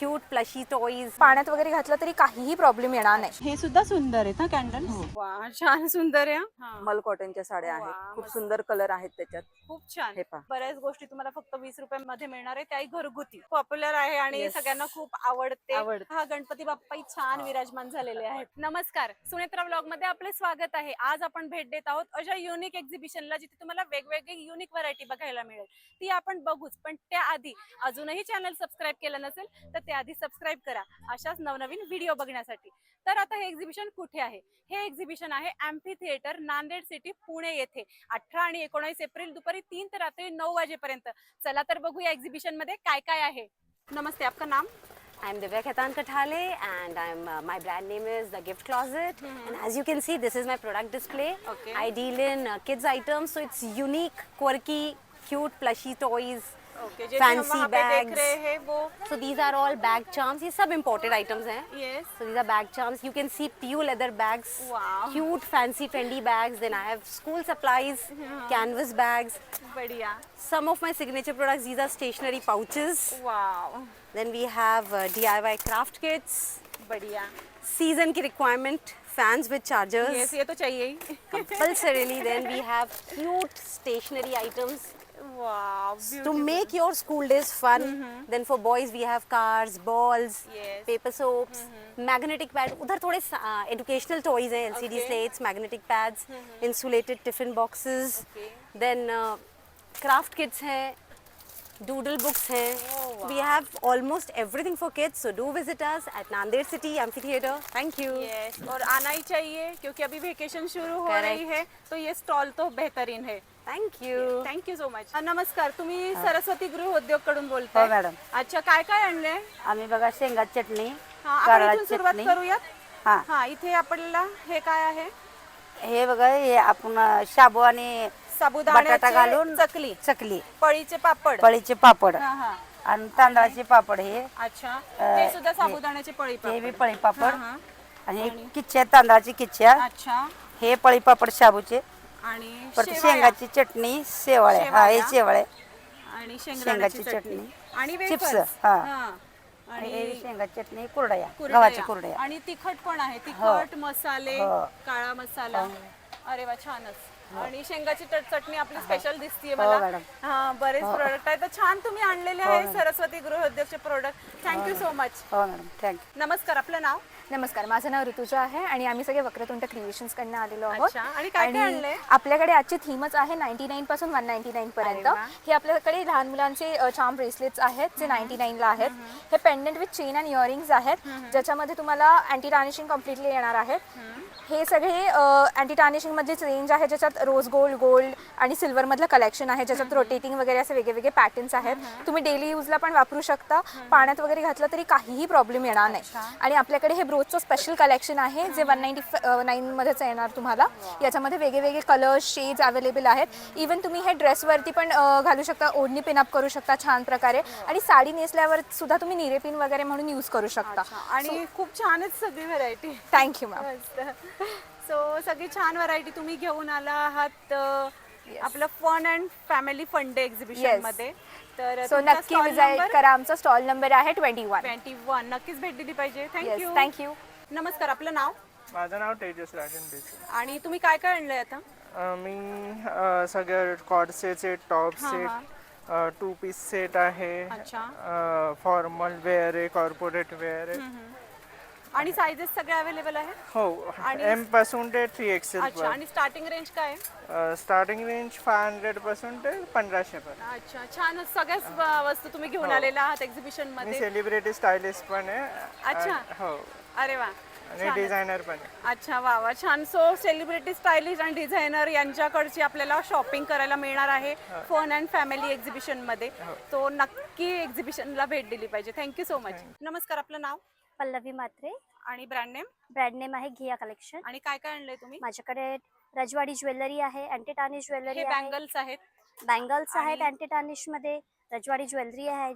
Cute plushie toys. पाण्यात वगैरे घातलं तरी काहीही प्रॉब्लेम येणार नाही. हे सुद्धा सुंदर आहेत ना कॅन्डल. वा छान सुंदर आहे हा. मल कॉटनच्या साड्या वा, आहेत, खूप मस्त. सुंदर कलर आहेत त्याच्यात. खूप छान. हे पहा. बऱ्याच गोष्टी तुम्हाला फक्त 20 रुपयांमध्ये मिळणार आहे, त्याही घरगुती पॉप्युलर आहे आणि Yes. सगळ्यांना खूप आवडते. आवडते. हा गणपती बाप्पाही छान विराजमान झालेले आहेत. नमस्कार, सुनेत्रा ब्लॉग मध्ये आपले स्वागत आहे. आज आपण भेट देत आहोत अशा युनिक एक्झिबिशनला जिथे तुम्हाला वेगवेगळी युनिक व्हरायटी बघायला मिळेल. ती आपण बघूच, पण त्याआधी अजूनही चॅनल सबस्क्राईब केलं नसेल तर त्याआधी सबस्क्राईब करा अशाच नवनवीन व्हिडिओ बघण्यासाठी. तर आता हे एक्झिबिशन कुठे आहे? हे एक्झिबिशन आहे amphi theatre, Nanded city, Pune येथे 18 आणि 19 एप्रिल दुपारी 3 ते रात्री 9 वाजेपर्यंत. चला तर बघूया एक्झिबिशन मध्ये काय काय आहे. नमस्ते, आपका नाम? I'm Divya Khaitan Kathale and my brand name is The Gift Closet. And as you can see, this is my product display. Okay. I deal in kids items, so it's unique, quirky, cute, plushy toys. Okay, जो Fancy हम वहाँ पे देख bags. रहे हैं वो So these are all bag charms. ये सब imported items हैं. Yes. So these are bag charms. You can see PU leather bags, Wow. cute, fancy, trendy bags. Then I have school supplies, canvas bags. बढ़िया. Some of my signature products. These are stationery pouches. Wow, Then we have DIY craft kits. बढ़िया. Season की requirement fans with chargers. Yes, ये तो चाहिए ही. Compulsorily. Then we have cute stationery items wow, to make your school days fun. Then for boys we have cars, balls, Yes. paper soaps, magnetic pad. उधर थोड़े educational toys हैं, LCD Okay. slates, magnetic pads, insulated tiffin boxes. Okay. Then craft kits हैं, doodle books हैं. Oh, We have almost everything for kids. So do visit us at Nanded City Amphitheatre. Thank you. Yes, और आना ही चाहिए क्योंकि अभी vacation शुरू हो Correct. रही है, तो ये स्टॉल तो बेहतरीन है. Thank you. Thank you so much. नमस्कार, तुम्ही सरस्वती गृह उद्योग कडून बोलताय? हो मॅडम. अच्छा, काय काय आणलंय? आम्ही बघा शेंगा चटणी, हा, आपण कारळा इथून सुरुवात चटणी. करूयात. हा, हा, इथे आपल्याला हे काय आहे? हे बघा हे आपण शाबू आणि साबुदाण्याचे बटाटा घालून चकली, चकली, पळीचे पापड. पळीचे पापड हा हा. आणि तांदळाचे पापड हे अच्छा, हे सुद्धा साबुदाण्याचे पळी हे बी पापड. पळी पापड हा, हा. आणि हे किच्च्या तांदळाची किच्च्या, अच्छा, हे पळी पापड शाबूचे, आणि परत शेवया. शेंगाची चटणी, शेवाळे, हा हे शेवाळ्या. शेवाळे, आणि शेंगाची शेंगदाण्याची चटणी. चटणी आणि चिप्स, वेफर्स. हा. हा. आणि हे आणि शेंगाची चटणी, कुरडया, कुरडया. गव्हाच्या कुरडया. आणि तिखट पण आहे, तिखट मसाले, हो. काळा मसाला. अरे वा, छानच. आणि शेंगाची चटणी आपली स्पेशल दिसतीये हो, मला. मॅडम. हा, बरेच प्रोडक्ट आहेत, तर छान तुम्ही आणलेले आहे सरस्वती गृह उद्योगचे प्रोडक्ट. Thank you so much. हो मॅडम, थँक्यू. नमस्कार, आपलं नाव? नमस्कार, माझं नाव ऋतुजा आहे आणि आम्ही सगळे वक्रतुंड क्रिएशन्स कडनं आलेलो आहोत. अच्छा, आणि काय काय आणलंय? आपल्याकडे आजची थीमच आहे 99 पासून 199 पर्यंत. अरे वा. हे आपल्याकडे लहान मुलांचे चार्म ब्रेसलेट्स आहेत जे 99 ला आहेत. हे pendant with chain and earrings आहेत ज्याच्यामध्ये तुम्हाला अँटी टार्निशिंग कम्प्लिटली येणार आहेत. हे सगळे अँटी टार्निशिंग मधलीच रेंज आहे ज्याच्यात रोज गोल्ड, गोल्ड आणि सिल्वर मधलं कलेक्शन आहे ज्याच्यात रोटेटिंग वगैरे असे वेगवेगळे पॅटर्न्स आहेत. तुम्ही डेली यूजला पण वापरू शकता. पाण्यात वगैरे घातलं तरी काहीही प्रॉब्लेम येणार नाही. आणि आपल्याकडे हे ब्रोचचं स्पेशल कलेक्शन आहे जे 199 मध्येच येणार तुम्हाला. याच्यामध्ये वेगवेगळे कलर्स, शेड्स अवेलेबल आहेत. इवन तुम्ही हे ड्रेसवरती पण घालू शकता, ओढणी पिनअप करू शकता छान प्रकारे. आणि साडी नेसल्यावर सुद्धा तुम्ही निरेपिन वगैरे म्हणून यूज करू शकता. आणि खूप छानच सगळी व्हरायटी. Thank you ma'am. सो सगळी छान व्हरायटी तुम्ही घेऊन आला आहात आपलं fun and family fun day exhibition Yes. मध्ये. तर सो नक्की विजिट करा. आमचा स्टॉल नंबर आहे 21. 21. नक्कीच भेट दिली पाहिजे. थँक्यू. थँक्यू. नमस्कार, आपलं नाव? माझं नाव तेजस राजन बेसे. आणि तुम्ही काय काय आणलंय आता? मी सगळं coord set, top set, 2 piece set आहे, अच्छा. फॉर्मल वेअर आहे, कॉर्पोरेट वेअर आहे. आणि साईजेस सगळे अवेलेबल आहे? हो, आणि- M पासून ते 3XL अच्छा. आणि स्टार्टिंग रेंज काय आहे? स्टार्टिंग रेंज 500 पासून ते 1500 पर्यंत. अच्छा, छानच. सगळ्याच वस्तू तुम्ही घेऊन आलेल्या आहात एक्झिबिशन मी मध्ये. सेलिब्रिटी स्टायलिस्ट पण आहे. अच्छा. हो, अरे वा, आणि डिझायनर पण आहे. अच्छा, वा वा, छान. सो सेलिब्रिटी स्टायलिस्ट आणि डिझायनर यांच्याकडची आपल्याला शॉपिंग करायला मिळणार आहे फन अँड फॅमिली एक्झिबिशन मध्ये. तो नक्की एक्झिबिशनला भेट दिली पाहिजे. Thank you so much. नमस्कार, आपलं नाव? पल्लवी म्हात्रे. आणि ब्रँड नेम? ब्रँड नेम आहे घिया कलेक्शन. आणि काय काय आणलंय तुम्ही? माझ्याकडे रजवाडी ज्वेलरी आहे, अँटी टार्निश ज्वेलरी हे आहे, बँगल्स आहेत. बँगल्स आहेत आणि- अँटी टार्निश मध्ये, रजवाडी ज्वेलरी आहे,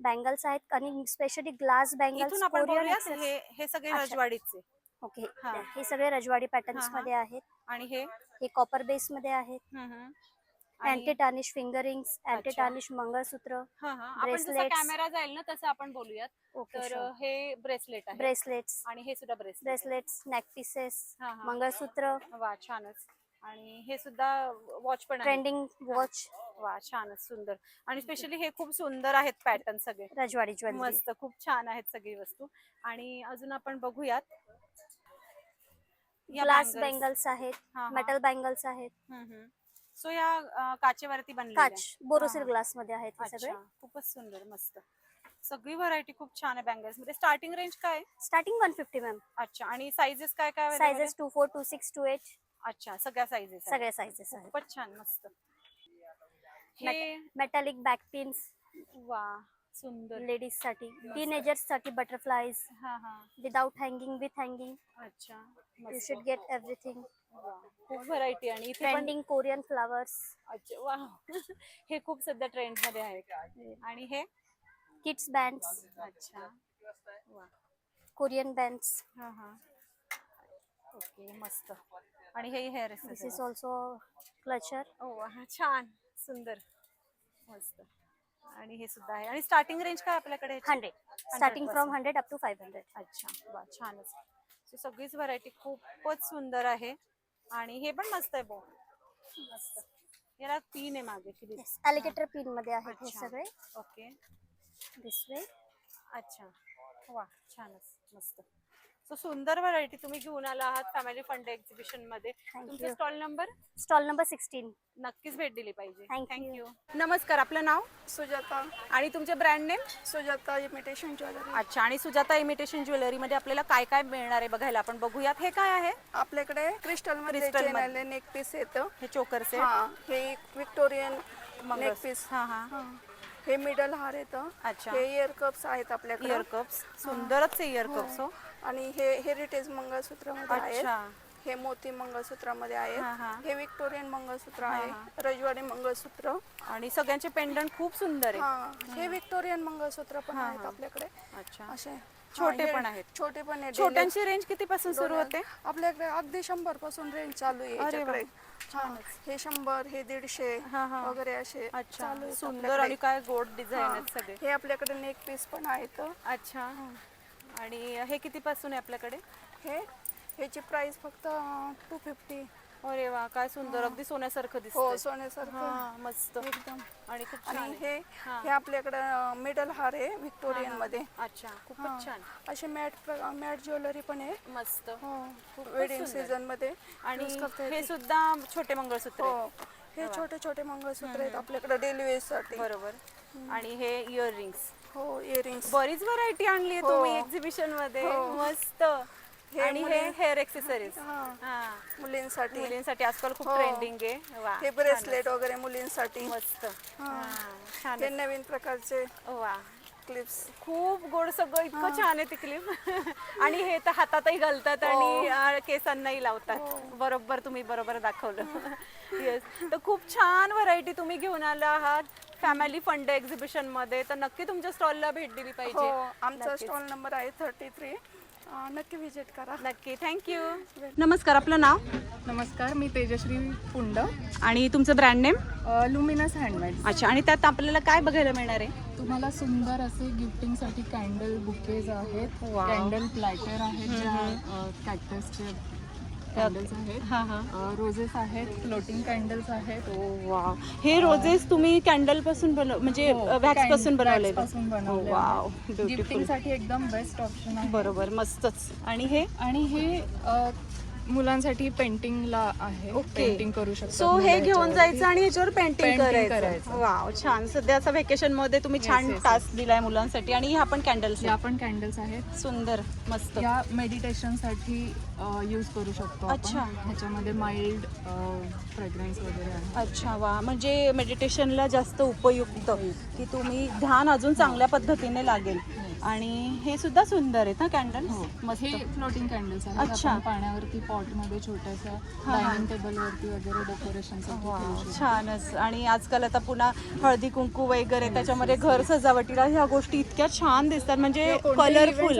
बँगल्स आहेत आणि स्पेशली ग्लास बँगल्स इथून आपण कोरियन बोलूयात. हे सगळे अच्छा. रजवाडीचे. ओके. हा. हे सगळे रजवाडी पॅटर्न्स हा, हा. मध्ये आहेत. आणि हे हे कॉपर बेस मध्ये आहेत. Anti tarnish finger rings, anti tarnish mangalsutra, हा हा आपण जसा bracelets. कॅमेरा जाईल ना तसं आपण बोलूयात. ओके तर हे ब्रेसलेट आहे ब्रेसलेट्स, आणि हे सुद्धा ब्रेसलेट. ब्रेसलेट्स, नेक पीसेस, हा, हा. मंगळसूत्र, वा छानच. आणि हे सुद्धा वॉच पण आहे. ट्रेंडिंग वॉच, वा छानच सुंदर. आणि स्पेशली हे खूप सुंदर आहेत पॅटर्न सगळे. रजवाडी ज्वेलरी. मस्त खूप छान आहेत सगळी वस्तू. आणि अजून आपण बघूयात या ग्लास bangles. बँगल्स आहेत, हा, हा. मेटल बँगल्स आहेत, सो या काचेवरती बनलेल्या काच बोरोसिल हा. ग्लास मध्ये आहेत हे सगळे. अच्छा खूपच सुंदर मस्त. सगळी व्हरायटी खूप छान आहे बँगल्स मध्ये. स्टार्टिंग रेंज काय आहे? Starting 150 ma'am. अच्छा आणि साइजेस काय काय available आहे? साइजेस 24, 26, 28 अच्छा सगळ्या साइजेस सगळे साइजेस आहेत. खूपच छान मस्त. हे मेटॅलिक बॅक पिन्स वा सुंदर. लेडीज साठी, टीनेजर्स साठी बटरफ्लाईज हा हा विदाउट हँगिंग, विथ हँगिंग. अच्छा यू मस्त. Should get everything. वा, खूप व्हरायटी. आणि इथे पण ट्रेंडिंग कोरियन फ्लावर्स, अच्छा वा हे खूप सध्या ट्रेंड मध्ये आहे. आणि हे किड्स बँड्स, अच्छा वा कोरियन बँड्स. हा हा ओके मस्त. आणि हे hair this is also clutcher. ओ वा छान सुंदर मस्त. आणि हे सुद्धा आहे. आणि स्टार्टिंग रेंज काय आपल्याकडे ह्याची? 100 स्टार्टिंग फ्रॉम 100 अप टू 500. अच्छा वा छानच. So, सगळीच व्हरायटी खूपच सुंदर आहे. आणि हे पण मस्त आहे बो मस्त. याला पिन आहे मागे फिलिप. एलिगेटर पिन मध्ये आहेत हे अच्छा. सगळे. Okay this way. अच्छा वा छानच मस्त. सो सुंदर व्हरायटी तुम्ही घेऊन आला आहात फॅमिली फंड एक्झिबिशन मध्ये. तुमचा you. Stall number stall number 16. नक्कीच भेट दिली पाहिजे. Thank thank you. नमस्कार आपलं नाव सुजाता आणि तुमचे brand name? Sujata imitation jewellery. अच्छा. आणि सुजाता इमिटेशन ज्वेलरी मध्ये आपल्याला काय काय मिळणार आहे बघायला आपण बघूयात. हे काय आहे? आपल्याकडे क्रिस्टल मध्ये Crystal चेन मध्ये. आले नेक पीस येतं. हे चोकर सेट. हा हे एक विक्टोरियन नेक पीस. हा हा हे मिडल हार येतं. अच्छा. हे इयर कप्स आहेत आपल्याकडे. इयर कप्स सुंदरच आहे इयर कप्स. हो आणि हे हेरिटेज मंगळसूत्रामध्ये अच्छा. आहेत. हे मोती मंगळसूत्रामध्ये हा, हा. आहे. हे विक्टोरियन मंगळसूत्र आहे. रजवाडी मंगळसूत्र. आणि सगळ्यांचे पेंडंट खूप सुंदर आहे. हा हे विक्टोरियन मंगळसूत्र पण आहेत आपल्याकडे. अच्छा. असे छोटे हे पण आहेत. छोटे पण आहेत. छोट्यांची रेंज किती पासून सुरू होते? आपल्याकडे अगदी 100 पासून रेंज चालू आहे अरे वा. याच्याकडे. हा, हे 100 हे 150 हा, हा. वगैरे असे अच्छा चालू आहेत सुंदर. आपल्याकडे. आणि काय गोल्ड डिझाईन हा. आहेत सगळे. हे आपल्याकडे नेक पीस पण आहेत. अच्छा. आणि हे किती पासून आहे आपल्याकडे? ह्याची प्राइस फक्त 250. अरे वा काय सुंदर. अगदी सोन्यासारखं हो दिसतंय. सोन्यासारखं हा मस्त. एकदम. आणि खूप छान आणि आहे. हे आपल्याकडे मिडल हार आहे विक्टोरियन मध्ये. अच्छा खूपच छान. असे मॅट ज्वेलरी पण आहे. मस्त. वेडिंग सीझन मध्ये आणि use करता येते. हे सुद्धा छोटे मंगळसूत्र आहे. हो हे छोटे छोटे मंगळसूत्र आहेत आपल्याकडे डेली वेअर साठी. बरोबर. आणि हे इयर रिंग्स. हो इयरिंग्स. बरीच व्हरायटी आणली आहे हो. तुम्ही एक्झिबिशन मध्ये. हो. मस्त. हे आणि हे मुली- हेअर एक्सेसरीज हा मुलींसाठी. मुलींसाठी आजकाल खूप हो. ट्रेंडिंग आहे. वा हे ब्रेसलेट वगैरे मुलींसाठी. मस्त. हा. छान हे आहे. नवीन प्रकारचे वा क्लिप्स. खूप गोड सगळं इतकं छान आहे ती क्लिप. आणि हे तर हातातही घालतात आणि केसांनाही लावतात. बरोबर तुम्ही बरोबर दाखवलं. येस. तर खूप छान व्हरायटी तुम्ही घेऊन आला आहात फॅमिली फंड एक्झिबिशन मध्ये. तर नक्की तुमच्या स्टॉलला भेट दिली हो पाहिजे. आमचा स्टॉल नंबर आहे 33. नक्की विजिट करा. नक्की. थँक्यू. नमस्कार आपलं नाव? नमस्कार, मी तेजश्री पुंड, आणि तुमचं ब्रँड नेम? Luminous handmade. अच्छा. आणि त्यात आपल्याला काय बघायला मिळणार आहे? तुम्हाला सुंदर असे गिफ्टिंगसाठी कॅन्डल बुकेज आहेत, वाव. कॅन्डल प्लॅटर आहेत, ज्या कॅक्टसचे कॅन्डल्स आहेत, रोजेस आहेत, फ्लोटिंग कॅन्डल्स आहेत. वाव. हे रोजेस तुम्ही कॅन्डल पासून म्हणजे वॅक्स पासून बनवले? पासून बनवले. Wow beautiful. गिफ्टिंगसाठी एकदम बेस्ट ऑप्शन आहे. बरोबर मस्तच. आणि हे मुलांसाठी पेंटिंगला आहे. पेंटिंग करू शकतो. सो हे घेऊन जायचं आणि ह्याच्यावर पेंटिंग Painting करायचं. करायचं. वाव छान. सध्याचा व्हेकेशन मध्ये तुम्ही छान टास्क दिलाय मुलांसाठी. आणि ह्या पण कॅन्डल्स या पण कॅन्डल्स आहेत. सुंदर मस्त. या मेडिटेशनसाठी यूज करू शकतो आपण. अच्छा. ह्याच्यामध्ये माइल्ड फ्रेग्रन्स वगैरे आहे. अच्छा. वा. म्हणजे मेडिटेशनला जास्त उपयुक्त की तुम्ही ध्यान अजून चांगल्या पद्धतीने लागेल. आणि हे सुद्धा सुंदर आहेत ना कॅन्डल मस्त. हे फ्लोटिंग कॅन्डल्स आहेत. अच्छा. आपण पाण्यावरती पॉट मध्ये छोट्याशा डायनिंग टेबल वरती वगैरे डेकोरेशन छानच. आणि आजकाल आता पुन्हा हळदी कुंकू वगैरे त्याच्यामध्ये घर सजावटीला ह्या गोष्टी इतक्या छान दिसतात म्हणजे कलरफुल.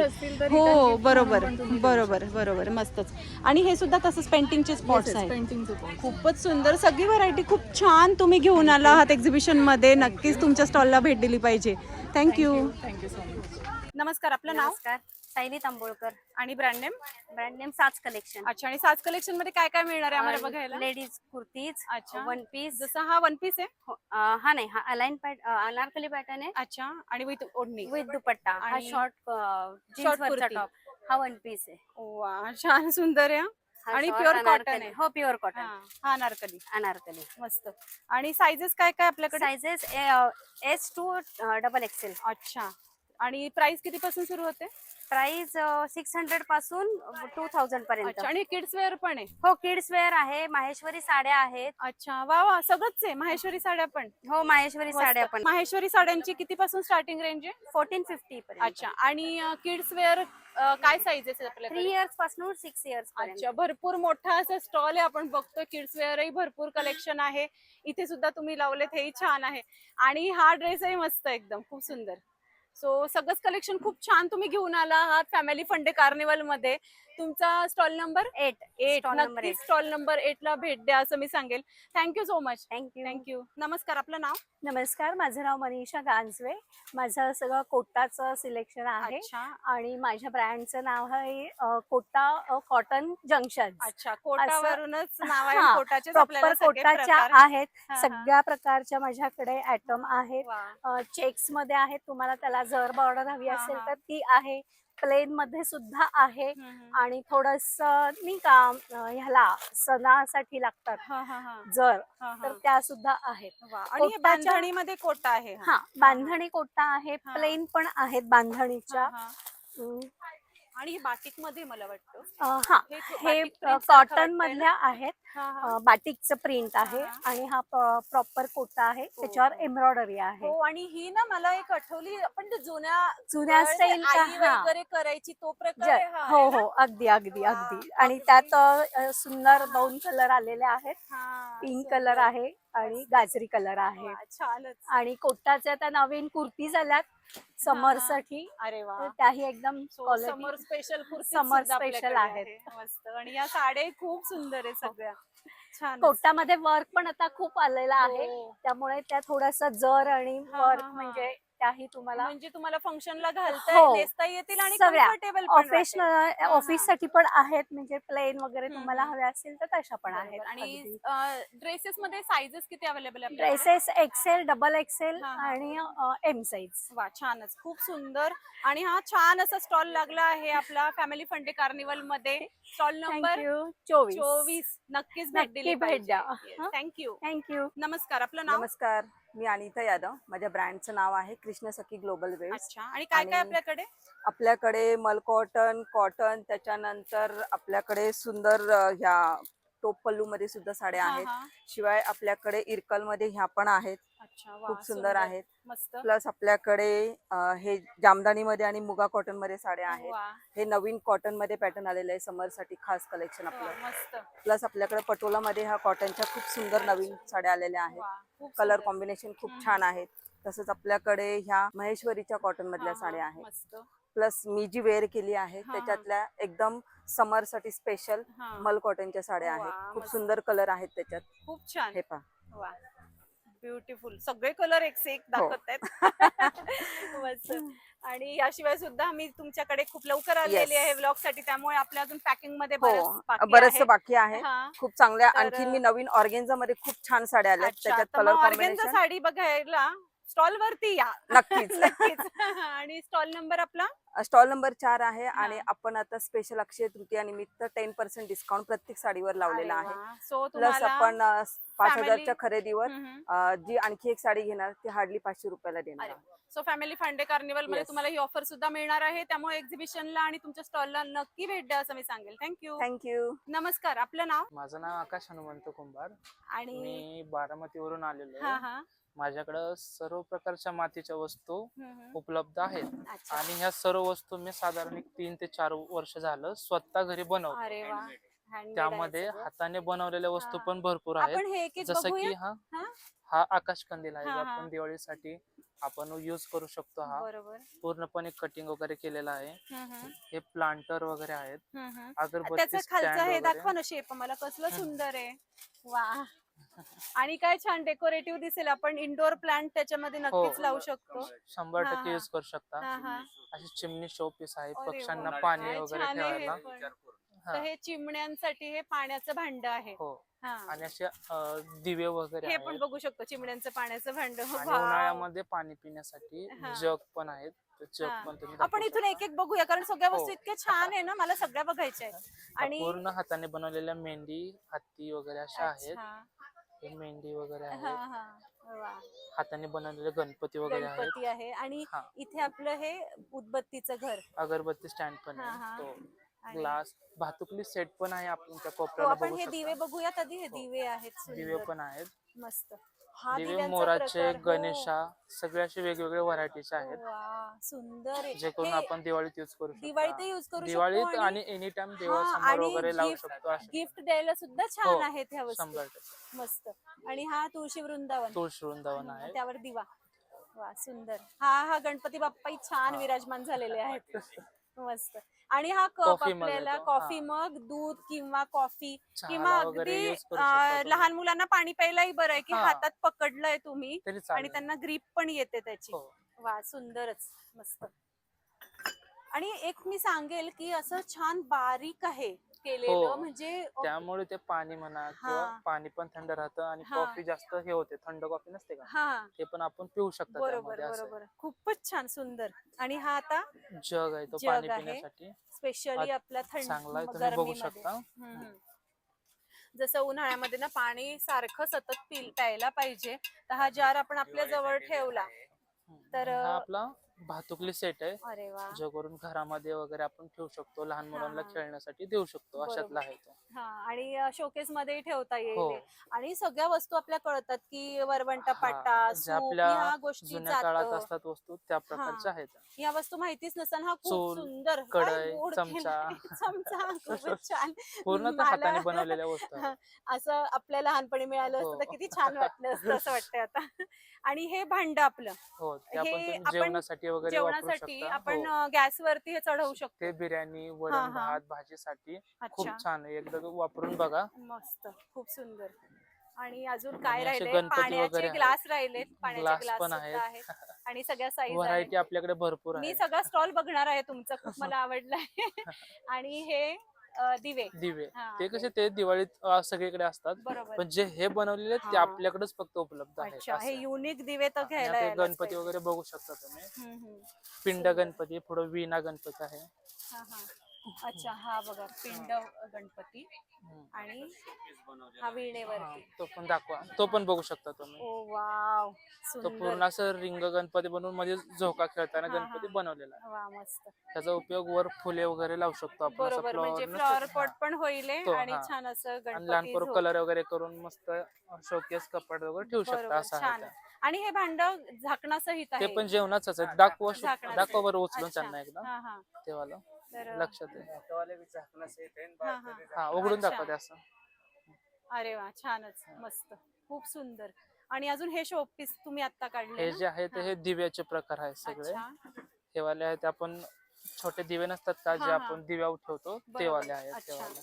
हो बरोबर बरोबर बरोबर मस्तच. आणि हे सुद्धा तसंच पेंटिंगचे स्पॉट्स आहेत. पेंटिंगचे पॉट. खूपच सुंदर सगळी व्हरायटी खूप छान तुम्ही घेऊन आला आहात एक्झिबिशन मध्ये. नक्कीच तुमच्या स्टॉलला भेट दिली पाहिजे. थँक्यू. Thank you so much. नमस्कार, आपलं नाव नमस्कार, सायली तांबोळकर. आणि ब्रँड नेम? ब्रँड नेम साज कलेक्शन. अच्छा. आणि साज कलेक्शन मध्ये काय काय मिळणार आहे आम्हाला बघायला? लेडीज कुर्तीज, अच्छा. One piece. जसा हा वन पीस आहे. हा नाही, हा अलाइन अनारकली पॅटर्न आहे अच्छा. आणि विथ ओढणी. विथ दुपट्टा. हा आणि शॉर्ट short वरचा कुर्ती. टॉप. हा वन पीस आहे. वा, छान सुंदर आहे. हा आणि short प्युअर कॉटन अनारकली. आहे. हो, प्युअर कॉटन. हा अनारकली. अनारकली. मस्त. आणि साइजेस काय काय आपल्याकडे? Sizes S to XXL. अच्छा. आणि प्राइस किती पासून सुरू होते? प्राइस 600 पासून 2000 पर्यंत. अच्छा. आणि किड्स वेअर पण आहे? हो, किड्स वेअर आहे, माहेश्वरी साड्या आहेत. अच्छा. वा वा, सगळंच आहे. माहेश्वरी साड्या पण? हो, माहेश्वरी साड्या पण. माहेश्वरी साड्यांची किती पासून स्टार्टिंग रेंज आहे? 1450 पर्यंत. अच्छा. आणि किड्स वेअर काय साईजेस आहेत 3 आपल्याकडे? इयर्स पासून 6 इयर्स पर्यंत. अच्छा. भरपूर मोठा असा स्टॉल आहे. आपण बघतोय किड्स वेअरही भरपूर कलेक्शन आहे. इथे सुद्धा तुम्ही लावलेत, हेही छान आहे. आणि हा ड्रेसही मस्त एकदम खूप सुंदर. सो सगळंच कलेक्शन खूप छान तुम्ही घेऊन आला आहात फॅमिली फंडे कार्निवल मध्ये. तुमचा स्टॉल नंबर 8. नक्की स्टॉल नंबर 8 ला भेट द्या असं मी सांगेल. Thank you so much. Thank you. Thank you. नमस्कार, आपलं नाव? नमस्कार, माझं नाव मनीषा गांजवे. माझं सगळं कोटाचं सिलेक्शन आहे. अच्छा. आणि माझ्या ब्रँडचं नाव आहे कोटा कॉटन जंक्शन. अच्छा. कोटावरूनच नाव आहे. हा, कोटाचेच प्रॉपर आपल्याला सगळे कोटाच्या प्रकार. आहेत. हा, हा. सगळ्या प्रकारच्या माझ्याकडे आयटम आहेत. वा. चेक्स मध्ये आहेत, तुम्हाला त्याला जर बॉर्डर हवी हा, असेल हा. तर ती आहे. प्लेन मध्ये सुद्धा आहे. हम्म. आणि थोडस नाही का ह्याला सणासाठी लागतात हा, हा, हा. जर, हा, तर हा. त्या सुद्धा आहेत. वा. आणि हे कोटाच्या- बांधणीमध्ये कोटा आहे हा? हा, बांधणी कोटा आहे, हा. प्लेन पण आहेत बांधणीच्या. हा, हा. हम्म, आणि हे बाटिक मध्ये मला वाटतं. हा, हे हे बाटिक print सारखं कॉटन वाटतंय मधल्या ना? आहेत. हा, हा. बाटिकचं प्रिंट आहे. हा, हा. आणि हा प्रॉपर कोटा आहे, त्याच्यावर एम्ब्रॉयडरी आहे. हो. आणि ही ना मला एक आठवली, आपण ते जुन्या जुन्या वेळेस स्टाईल आई वगैरे करायची तो प्रकार आहे हा, हो आहे ना? हो, अगदी अगदी वा, अगदी. आणि अगदी. त्यात सुंदर 2 कलर आलेले आहेत. हा, पिंक सुंदर. कलर आहे आणि गाजरी कलर आहे. वा, छानच. आणि कोटाच्या त्या नवीन कुर्तीज आल्यात समर साठी. अरे वा. तर त्याही एकदम समर क्वालिटी स्पेशल कुर्ती Summer सुद्धा special आपल्याकडे आहेत. आहे. मस्त. आणि या साड्या खूप सुंदर आहे सगळ्या. छान. कोटामध्ये वर्क पण आता खूप आलेला आहे. हो. त्यामुळे त्या थोडासा जर आणि हा, वर्क हा. म्हणजे त्याही तुम्हाला म्हणजे तुम्हाला फंक्शनला घालता हो. नेसता येतील आणि सगळ्या कम्फर्टेबल ऑफिस साठी पण आहेत. म्हणजे प्लेन वगैरे हम्म, तुम्हाला हम्म. हवे असतील तर तशा पण आहेत. आणि ड्रेसेस मध्ये साइजेस किती अवेलेबल आहे? ड्रेसेस एक्सेल, डबल एक्सेल हा, हा. आणि एम साईज. वा, छानच. खूप सुंदर. आणि हा छान असा स्टॉल लागला आहे आपला फॅमिली फंडे कार्निवल मध्ये. Stall number thank you. 24. 24. नक्कीच भेट नक्की दिली भेट द्या. थँक्यू. थँक्यू. नमस्कार, आपलं नाव? नमस्कार, मी अनिता यादव. माझ्या ब्रँडचं नाव आहे कृष्ण सखी ग्लोबल वेव्स. अच्छा. आणि काय काय आणि आपल्याकडे? आपल्याकडे मल कॉटन, कॉटन, त्याच्यानंतर आपल्याकडे सुंदर ह्या टोप पल्लू मध्ये सुद्धा साड्या हा, आहेत. हा. शिवाय आपल्याकडे इरकल मध्ये ह्या पण आहेत, अच्छा. वा, खूप सुंदर आहेत. मस्त. प्लस आपल्याकडे हे जामदानी मध्ये आणि मुगा कॉटन मध्ये साड्या आहेत. वा, हे नवीन कॉटन मध्ये पॅटर्न आलेले आहे, समर साठी खास कलेक्शन वा, आपलं. मस्त. प्लस आपल्याकडे पटोला मध्ये ह्या कॉटनच्या खूप सुंदर नवीन साड्या आलेल्या आहेत. वा, खूप कलर सुंदर. कॉम्बिनेशन खूप हम्म. छान आहेत. तसंच आपल्याकडे ह्या महेश्वरीच्या कॉटन हा, मधल्या हा. साड्या आहेत. मस्त. प्लस मी जी वेअर केली आहे हा, त्याच्यातल्या एकदम समर साठी स्पेशल हा. मल कॉटनच्या साड्या वा, आहेत. खूप मस्त. सुंदर कलर आहेत त्याच्यात. खूप छान. हे पहा. वा, ब्युटिफुल. सगळे कलर एक से एक हो. दाखवत आहेत. मस्त. आणि याशिवाय सुद्धा मी तुमच्याकडे खूप लवकर आलेली Yes. आहे व्लॉग साठी, त्यामुळे आपल्या अजून पॅकिंग मध्ये हो, बरचसं बाकी आहे. हा. खूप चांगल्या. तर, आणखी मी नवीन ऑर्गेन्झा मध्ये खूप छान साड्या आल्या अच्छा. त्याच्यात तर कलर मग ऑर्गेन्झा कॉम्बिनेशन. साडी बघायला स्टॉल वरती या. नक्कीच. नक्कीच. आणि स्टॉल नंबर आपला? स्टॉल नंबर 4 आहे. आणि आपण आता स्पेशल अक्षय तृतीया निमित्त 10% डिस्काउंट प्रत्येक साडीवर लावलेला आहे. सो प्लस तुम्हाला आपण 5000च्या family- खरेदीवर जी आणखी एक साडी घेणार ती हार्डली 500 रुपयाला देणार आहोत. सो फॅमिली फंडे कार्निवल मध्ये Yes. तुम्हाला ही ऑफर सुद्धा मिळणार आहे. त्यामुळे एक्झिबिशनला आणि तुमच्या स्टॉलला नक्की भेट द्या असं मी सांगेल. थँक्यू. थँक्यू. नमस्कार, आपलं नाव? माझं नाव आकाश हनुमंत कुंभार. आणि मी बारामतीवरून आलेलो हा आहे. हा माझ्याकडं सर्व प्रकारच्या मातीच्या वस्तू उपलब्ध आहेत अच्छा. आणि ह्या सर्व वस्तू मी साधारण एक 3 ते 4 वर्ष झालं स्वतः घरी बनवतो. अरे वा, handmade त्यामध्ये आहे सगळं. हाताने बनवलेल्या वस्तू हा. पण भरपूर आपण आहेत. हे एक एक जसं बघूया. की हा हा? हा आकाश कंदील आहे, हा, जो हा. आपण दिवाळीसाठी आपण यूज करू शकतो. हा बरोबर. पूर्णपणे कटिंग वगैरे केलेला आहे. हम्म. हे प्लांटर वगैरे आहेत, हम्म. अगरबत्ती त्याचं खालचं स्टँड हे वगैरे. दाखवा ना शेप मला, कसलं सुंदर आहे. वा. आणि काय छान डेकोरेटिव्ह दिसेल. आपण इंडोर प्लांट त्याच्यामध्ये नक्कीच लावू शकतो. 100% हा. यूज करू शकता. हा हा. अशी चिमणी शो पीस आहे अरे पक्ष्यांना वा, पाणी काय वगैरे छान आहे हे ठेवायला. पण. हा. तर हे चिमण्यांसाठी हे पाण्याचं भांड आहे. हो. हा. आणि असे दिवे वगैरे हे आहेत. पण बघू शकतो चिमण्यांचं पाण्याचं भांड. आणि वाव. उन्हाळ्यामध्ये पाणी पिण्यासाठी हा. जग पण आहेत. ते जग हा. पण तुम्ही आपण दाखवू इथून शकता. एक एक बघूया, कारण सगळ्या वस्तू हो. इतक्या छान आहे ना, मला सगळ्या बघायच्या आहेत. हा आणि पूर्ण हाताने बनवलेल्या मेंढी, हत्ती वगैरे अशा आहेत. अच्छा. हे मेंढी वगैरे हा आहेत. हा. वा. हाताने बनवलेले गणपती वगैरे आहेत. गणपती आहे आणि हा. इथे आपलं हे उदबत्तीचं घर. अगरबत्ती स्टँड पण हा, हा. आहे. तो आणि- ग्लास भातुकली सेट पण आहे आपण त्या हो, कोपऱ्याला आपण बघू हे दिवे शकता. बघूयात आधी. हे हो. दिवे आहेत दिवे सुंदर. पण आहेत. मस्त. हा दिवे दिव्यांचा मोराचे, प्रकार, हो. गणेशा सगळे असे वेगवेगळे व्हरायटीचे आहेत, वा, सुंदर आहे. जे करून हे आपण दिवाळीत यूज करू दिवाळीत शकतो. यूज करू शकतो. दिवाळीत आणि एनी टाइम देवासमोर वगैरे लावू शकतो असे. गिफ्ट द्यायला सुद्धा छान हो, आहेत ह्या वस्तू. 100%. मस्त. आणि हा तुळशी वृंदावन. तुळशी वृंदावन आहे. त्यावर दिवा. वा, सुंदर. हा गणपती बाप्पा छान विराजमान झालेले आहेत. मस्त. आणि हा कप कॉफी मग आपल्याला येतो. कॉफी मग, दूध किंवा कॉफी चहाला किंवा वगैरे अगदी use करू शकता तुम्ही. लहान मुलांना पाणी प्यायलाही बरं आहे की हा. हातात पकडलंय तुम्ही तरी आणि चालेल. त्यांना ग्रीप पण येते त्याची. हो. वा, सुंदरच. मस्त. आणि एक मी सांगेल की असं छान बारीक आहे केलेलं, हो. म्हणजे त्यामुळे ते पाणी म्हणा किंवा हा. पाणी पण थंड राहतं आणि हा. कॉफी जास्त हे होते, थंड कॉफी नसते का, हा. ते पण आपण पिऊ शकतो. बरोबर त्यामध्ये असं बरोबर. खूपच छान, सुंदर. आणि हा आता जग आहे, तो जग पाणी आहे. पिण्यासाठी स्पेशली आपला चांगला आहे, थंड तुम्ही बघू गरमीमध्ये. शकता. हम्म. जसं उन्हाळ्यामध्ये ना पाणी सारखं सतत प्यायला पाहिजे, तर हा जार आपण आपल्या जवळ ठेवला तर हा आपला भातुकली सेट आहे, अरे वा. जो करून घरामध्ये वगैरे आपण ठेवू शकतो, लहान मुलांना हा. खेळण्यासाठी देऊ शकतो, बरोबर. अशातला आहे तो. हा. आणि शोकेस मध्ये ठेवता येईल हो. हे. आणि सगळ्या वस्तू आपल्या कळतात की वरवंटा हा, पाटा, ज्या सूप, आपल्या ह्या गोष्टी जुन्या काळात जातं. असतात वस्तू त्या प्रकारच्या आहेत. या वस्तू माहितीच नसताना हा खूप चूल, सुंदर कढई, काय गोड चमचा. केलंय. चमचा खूपच छान. पूर्ण त्या मला हाताने बनवलेल्या वस्तू आहेत. असं आपल्या लहानपणी मिळालं असतं तर हो. किती छान वाटलं असतं असं वाटतंय आता. आणि हे भांड आपलं हो, ते आपण हे तुम्ही आपण जेवणासाठी वगैरे वापरू जेवणासाठी शकता. आपण हो. गॅसवरती हे चढवू शकतो. ते बिर्याणी, हा, वरण हा. भात, भाजीसाठी खूप अच्छा. छान आहे, एकदा वापरून बघा. मस्त, खूप सुंदर. आणि अजून काय आणि असे राहिले? गणपती वगैरे पाण्याचे आहेत. ग्लास राहिलेत. पाण्याचे ग्लास ग्लास पण सुद्धा आहेत. आहेत. आणि सगळ्या साईज व्हरायटी आहेत. आपल्याकडे भरपूर मी आहे. सगळा स्टॉल बघणार आहे तुमचा, खूप मला आवडलाय. आणि हे दिवे. दिवे, हा, ते कसे ते दिवाळीत सगळीकडे असतात, बरोबर. पण जे हे बनवलेले आहेत, ते हा. आपल्याकडेच फक्त उपलब्ध आहेत. अच्छा, हे असं. युनिक दिवे तर आणि घ्यायला आपले यायलाच गणपती पाहिजे. वगैरे बघू शकता तुम्ही. हम्म. पिंड गणपती, पुढे वीणा गणपती आहे. हा हा. अच्छा, हा बघा पिंड गणपती आणि हा हा, वीणेवरती. तो पण दाखवा, तो पण बघू शकता तुम्ही. ओ वाव, तो सुंदर. पूर्ण असं रिंग गणपती बनवून मध्ये झोका खेळताना हा, हा. गणपती बनवलेला आहे. वा, मस्त. त्याचा उपयोग वर फुले वगैरे लावू शकतो आपण, असं बरोबर, म्हणजे flower फ्लॉवर नसतं? पॉट हा. पण होईल तो, आणि हा. छान असं आणि गणपती लहान पोरं झोप. कलर वगैरे करून मस्त शोकेस कपाट वगैरे ठेवू शकता, बरोबर, असं आहे छान. ते. आणि हे भांड झाकणासहित ते आहे. पण जेवणाच आहे. दाखवा झाकणाचं. दाखवा बरं उचलून अच्छा. त्यांना एकदा हा हा. तेव्हाला तर लक्षात आहे. हा हा. हा, उघडून अच्छा. दाखवा ते असं. अरे वा, छानच, मस्त, खूप सुंदर. आणि अजून हे शोपीस तुम्ही आता काढले हे ना? जे आहे ते हा. हे दिव्याचे प्रकार आहेत सगळे. अच्छा. हे वाले आहेत, आपण छोटे दिवे नसतात का, जे हा, हा. आपण दिव्यावर ठेवतो, ते बरोबर. वाले आहेत. ते अच्छा. वाले.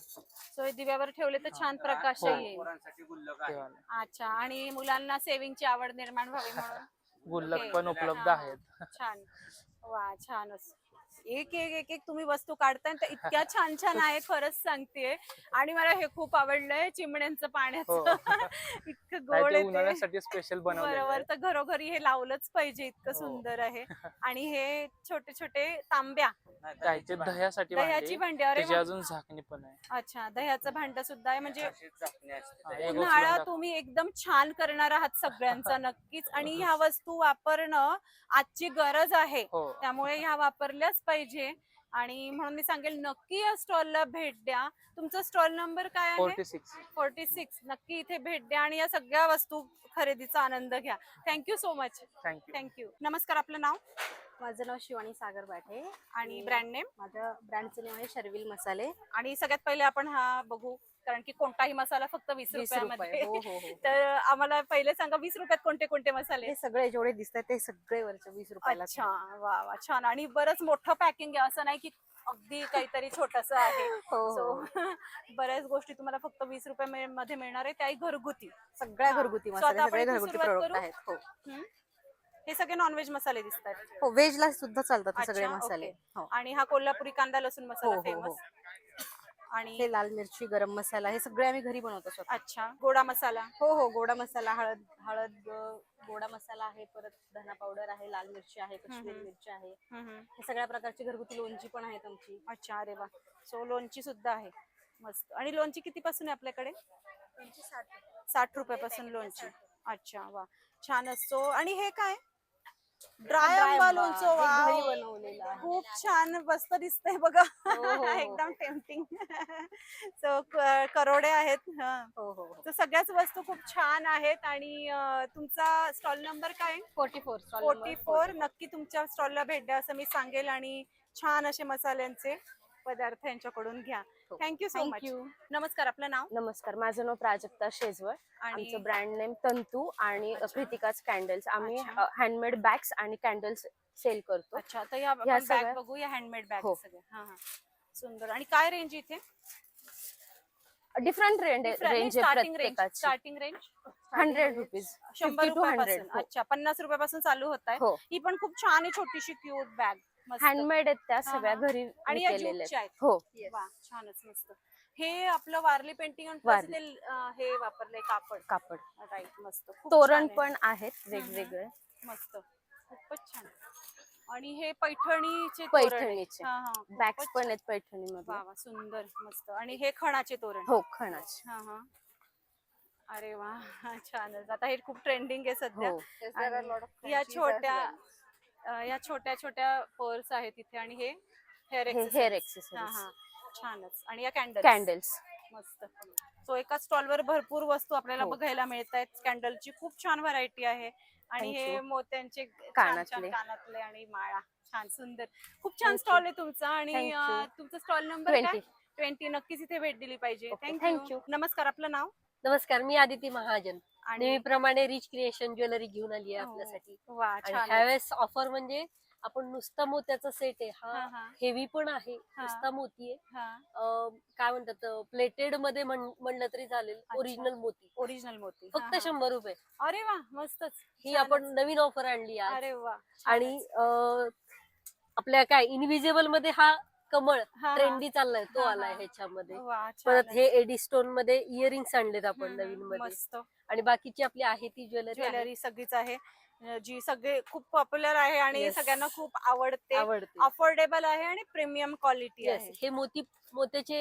सो हे दिव्यावर ठेवले तर छान प्रकाश हो. येईल. ते वाले. अच्छा. आणि मुलांना सेविंगची आवड निर्माण व्हावी म्हणून गुल्लक हे. पण उपलब्ध हा. आहेत. छान. वा, छानच. एक एक एक एक तुम्ही वस्तू काढताय तर इतक्या छान छान आहे, खरंच सांगतेय. आणि मला हे खूप आवडलंय, चिमण्यांचं पाण्याचं. हो. इतकं नाही, गोड ते आहे ते. उन्हाळ्यासाठी स्पेशल बनवलेलं बरोबर, आहे. तर घरोघरी हे लावलंच पाहिजे, इतकं हो. सुंदर आहे. आणि हे छोटे छोटे तांब्या, काय ते दह्यासाठी दह्याची भांडी. अरे त्याची वा. अजून झाकणी पण आहे. अच्छा, दह्याचं भांड सुद्धा आहे. म्हणजे हा, एक उचलून उन्हाळा दाखवा. तुम्ही एकदम छान करणार आहात सगळ्यांचा नक्कीच. आणि ह्या वस्तू वापरणं आजची गरज आहे, हो. त्यामुळे ह्या वापरल्याच पाहिजे. आणि म्हणून मी सांगेल नक्की या स्टॉलला भेट द्या. तुमचा स्टॉल नंबर काय आहे? 46. नक्की इथे भेट द्या आणि या सगळ्या वस्तू खरेदीचा आनंद घ्या. Thank you so much. थँक्यू. नमस्कार, आपलं नाव? माझं नाव शिवानी सागर बाठे आणि ब्रँड नेम? माझ्या ब्रँडचं नाव आहे शर्विल मसाले. आणि सगळ्यात पहिले आपण हा बघू, कारण की कोणताही मसाला फक्त 20 रुपयामध्ये. हो हो हो. तर आम्हाला पहिले सांगा 20 रुपयात कोणते कोणते मसाले? हे सगळे जेवढे दिसतात ते सगळे वरचे 20 रुपयाला. अच्छा, वा वा, छान. आणि बरंच मोठं पॅकिंग आहे, असं नाही की अगदी काहीतरी छोटस आहे. हो. सो बऱ्याच गोष्टी तुम्हाला फक्त 20 रुपये मध्ये मिळणार आहे, त्याही घरगुती. सगळ्या हा. घरगुती So मसाले, आता आपण सगळे इथून घरगुती सुरुवात प्रोडक्ट करू? आहेत. हो हम्म. हे सगळे नॉनव्हेज मसाले दिसतात. हो, व्हेजला सुद्धा चालतात हे सगळे अच्छा, मसाले. ओके. हो. आणि हा कोल्हापुरी कांदा लसूण मसाला हो, हो, फेमस. आणि हे लाल मिरची, गरम मसाला, हे सगळे आम्ही घरी बनवतो स्वतः. अच्छा, गोडा मसाला. हो हो, गोडा मसाला, हळद हळद गोडा मसाला आहे, परत धना पावडर आहे, लाल मिरची आहे, कश्मीरी मिरची आहे. हे सगळ्या प्रकारची घरगुती लोणची पण आहेत आमची. अच्छा, अरे वा. सो लोणची सुद्धा आहे, मस्त. आणि लोणची किती पासून आहे आपल्याकडे? 60 रुपयापासून लोणची. अच्छा, वा, छान असतो. आणि हे काय? ड्राय आंबा लोणचं. हे वाव, घरी बनवलेलं आहे. खूप छान मस्त दिसतंय बघा. हो. एकदम टेम्पटिंग. सो करोडे आहेत. हो हो हो. तर सगळ्याच वस्तू खूप छान आहेत. आणि तुमचा स्टॉल नंबर काय? 44. 44. नक्की तुमच्या स्टॉलला भेट द्या असं मी सांगेल. आणि छान असे मसाल्यांचे पदार्थ यांच्याकडून घ्या. Thank you so much. नमस्कार, आपलं नाव? नमस्कार, माझं नाव प्राजक्ता शेजवळ. आणि आमचं ब्रँड नेम तंतू आणि कृतिकाच कॅन्डल्स. आम्ही अच्छा. हँडमेड बॅग्स आणि कॅन्डल्स सेल करतो. अच्छा, तर या ह्या बॅग सगळ्या- बघू, या हँडमेड बॅग हो. सगळ्या. हा हा, सुंदर. आणि काय रेंज इथे? डिफरंट रेंज आहे प्रत्येकाची. Starting range 100 rupees, 100 50 to 100. रुपयापासून. हो. अच्छा, 50 रुपयापासून चालू होत आहे. हो. ही पण खूप छान आहे, छोटीशी क्यूट बॅग. हँडमेड आहेत त्या हा, सगळ्या हा. घरी आणि या केलेल्या ज्यूटच्या आहेत. आहेत. हो, वा, छानच, मस्त. हे आपलं वारली पेंटिंग आणि वारली. हे वापरलंय कापड. कापड. राईट, मस्त. खूप तोरण छान आहे. पण आहेत वेगवेगळे. मस्त, खूपच छान. आणि हे पैठणीचे तोरण आहे. पैठणीचे हा, हा, बॅग्स खूपच पण आहेत पैठणीमध्ये. वा वा, सुंदर, मस्त. आणि हे खणाचे तोरण. हो, खणाचे. हा हा, अरे वा, छानच. आता हे खूप ट्रेंडिंग आहे सध्या. हो. आणि या छोट्या छोट्या पर्स आहेत इथे. आणि हे हेअर हेअर हा एक्सेसरीज, हा, छानच. आणि या कॅन्डल्स. मस्त. सो एका स्टॉलवर भरपूर वस्तू आपल्याला हो. बघायला मिळत आहेत. कॅन्डलची खूप छान व्हरायटी आहे. आणि Thank हे you. मोत्यांचे छान कानातले. कानातले आणि माळा, छान सुंदर. खूप छान Thank स्टॉल you. आहे तुमचा. आणि Thank you. तुमचा स्टॉल नंबर 20. 20. नक्कीच इथे भेट दिली पाहिजे. Okay, thank you. thank you. नमस्कार, आपलं नाव? नमस्कार, मी आदिती महाजन. आणि नेहमीप्रमाणे रिच क्रिएशन ज्वेलरी घेऊन आली आहे हो. आपल्यासाठी. वा, आणि छान. ह्यावेळेस ऑफर म्हणजे आपण नुसता मोत्याचा सेट आहे हा, हा. हा. हेवी पण आहे, हा. नुसता मोती आहे. हा, काय म्हणतात, प्लेटेड मध्ये म्हणलं तरी चालेल. ओरिजिनल मोती, ओरिजिनल मोती. फक्त हा, हा. 100 रुपये. अरे वा, मस्तच. ही छानच. आपण नवीन ऑफर आणली आज. अरे वा, आणि आपल्या काय इनविजिबल मध्ये हा कमळ हा, हा. ट्रेंडी चाललाय, तो हा, आलाय हा. ह्याच्यामध्ये. वा, परत छानच. हे एडी स्टोन मध्ये इयरिंग्स आणलेत आपण हम्म, नवीन मध्ये. मस्त. आणि बाकीची आपली आहे ती ज्वेलरी सगळीच आहे, जी सगळे खूप पॉप्युलर आहे आणि Yes. सगळ्यांना खूप आवडते. आवडते. अफोर्डेबल आहे आणि प्रीमियम क्वालिटी Yes. आहे. हे मोत्याचे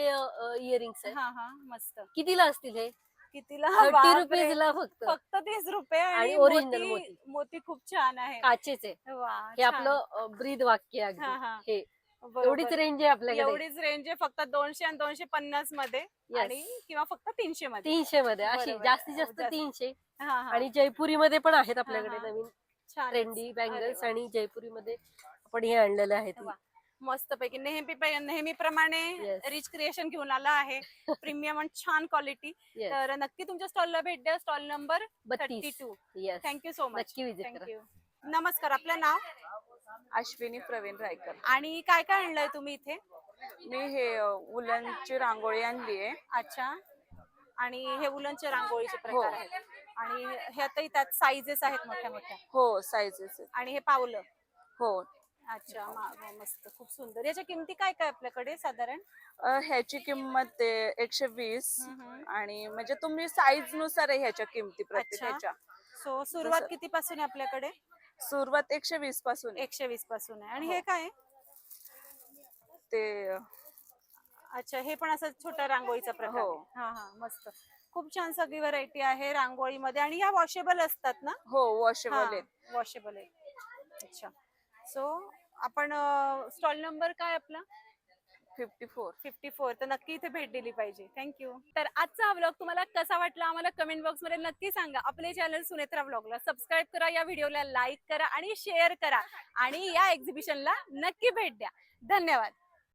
इयरिंग्स आहेत. हा हा, मस्त. कितीला असतील हे? कितीला? 30 बापरे. रुपीज ला फक्त. फक्त 30 रुपये. आणि आणि original मोती मोती खूप छान आहे. काचेचे. वा, हे छान. आपलं ब्रीद वाक्य आहे हा, हा. अगदी. हे बरोबर. एवढीच रेंज आहे आपल्याकडे. एवढीच रेंज आहे, फक्त 200 आणि 250 मध्ये. Yes. आणि किंवा फक्त 300 मध्ये. 300 मध्ये अशी बरोबर. जास्तीत जास्त जास्त. 300. हा, हा. आणि जयपुरी मध्ये पण आहेत आपल्याकडे हा. नवीन छानच. ट्रेंडी अरे बँगल्स. वा. आणि जयपुरी मध्ये आपण हे आणलेले आहेत. वा. मस्तपैकी नेहमीप्रमाणे Yes. रिच क्रिएशन घेऊन आला आहे. प्रीमियम आणि छान क्वालिटी. Yes. तर नक्की तुमच्या स्टॉलला भेट द्या. Stall number 32. 32. Yes. Thank you so much. नक्की विजिट करा. थँक्यू. नमस्कार, आपलं नाव? अश्विनी प्रवीण रायकर. आणि काय काय आणलंय तुम्ही इथे? मी हे उलनची रांगोळी आणली आहे. अच्छा. आणि हे उलनचे रांगोळीचे हो. प्रकार आहेत. आणि ह्यातही त्यात साईजेस आहेत मोठ्या मोठ्या. हो, साईजेस. आणि हे पावलं. हो. अच्छा, मस्त, खूप सुंदर. याच्या किमती काय काय आपल्याकडे साधारण? ह्याची किंमत 120. आणि म्हणजे तुम्ही साईज नुसार आहे ह्याच्या किमती प्रत्येक अच्छा. ह्याच्या. सो सुरुवात जसं- किती पासून आहे आपल्याकडे? सुरुवात 120 पासून आहे. 120 पासून आहे. आणि हो. हे काय आहे? ते अच्छा, हे पण असं छोटा रांगोळीचा प्रकार हो. आहे. हा हा, मस्त. खूप छान सगळी व्हरायटी आहे रांगोळीमध्ये. आणि ह्या वॉशेबल असतात ना? हो, वॉशेबल आहेत. वॉशेबल आहे. अच्छा. सो आपण स्टॉल नंबर काय आपला 54 तर नक्की इथे भेट दिली पाहिजे. थँक्यू. तर आजचा हा व्लॉग तुम्हाला कसा वाटला आम्हाला कमेंट बॉक्स मध्ये नक्की सांगा. आपले चॅनल सुनेत्रा व्लॉगला सबस्क्राईब करा, या व्हिडिओला लाईक करा आणि शेअर करा आणि या एक्झिबिशनला नक्की भेट द्या. धन्यवाद.